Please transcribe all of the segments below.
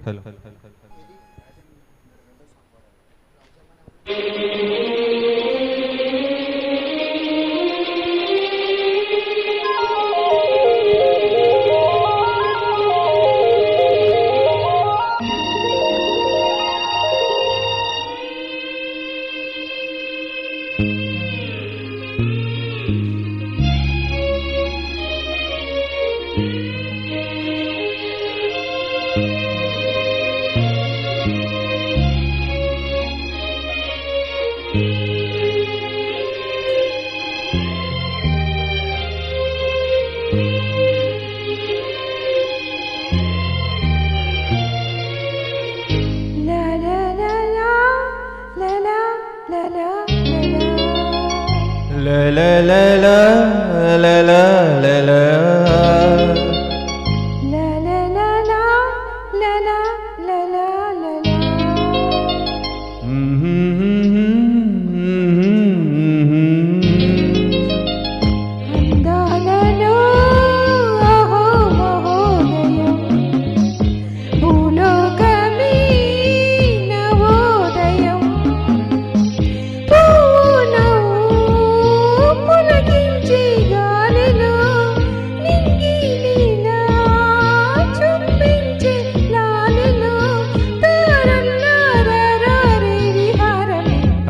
hello la la la la la la la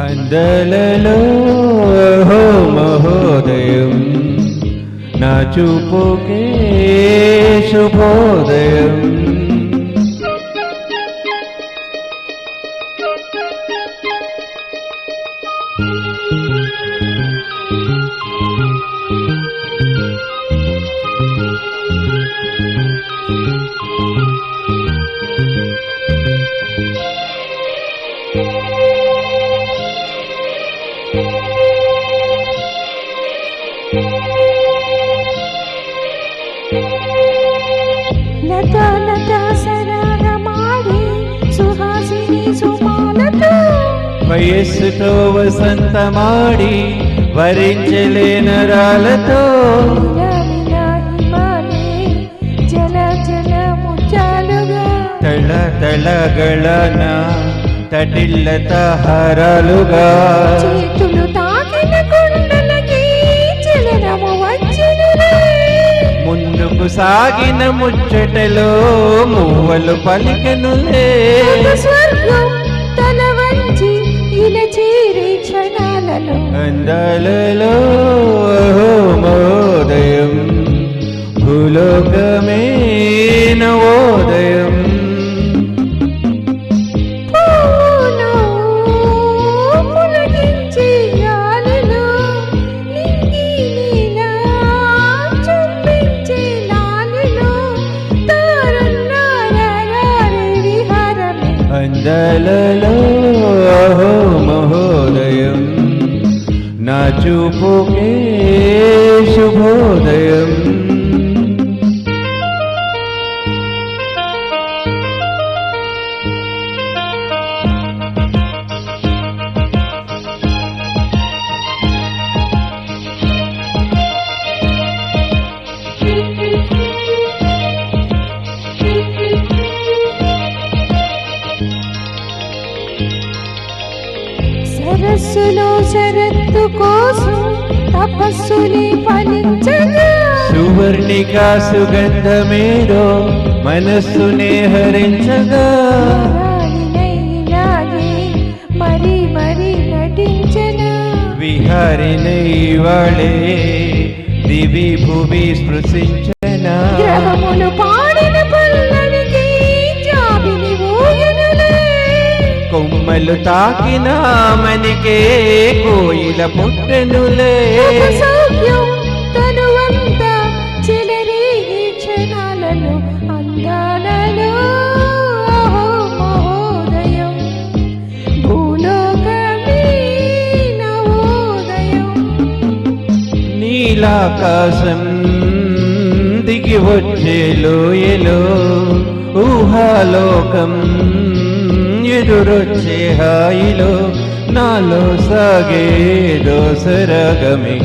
అందలలో మహోదయం నా చూపుకే శుభోదయం లతా లతా సరాగమాడి సుహాసిని సుమాలతో వయస్సుతో వసంతమాడి వరించలేనరాలతో జల జల ముచ్చాలుగా తళ తళగళన తటిల్లత హారాలుగా చేతులు తాకిన కొండలకి చలనము వచ్చినులే ముందుకు సాగిన ముచ్చటలో మువ్వలు పలికెనులే స్వర్గం తల వంచి ఇలా చేరే క్షణాలలో అందాలలో మహోదయం భూలోకమే నవోదయం అందలలో మహోదయం నా చూపుకే శుభోదయం సరస్సులో శరత్తు కోసం తపస్సుని ఫలించగా సువర్ణికా సుగంధమేదో మనస్సునే హరించగా మరి మరి నటించన విహారినై వాళే దివి భువి స్పృశించన గ్రహములు పాడిన పల్లవికి జాబిలి ఊయనులే కొమ్మలు తాకిన మనికే కోయిల పుట్టెనులే సౌఖ్యం తనువంతా చెలరేగే క్షణాలలో అందాలలో మహోదయం భూలోకమే నవోదయం నీలాకాశం దిగి వచ్చే లోయలో ఊహాలోకం ఎదురొచ్చే హాయిలో నాలో సాగే దోసరగమే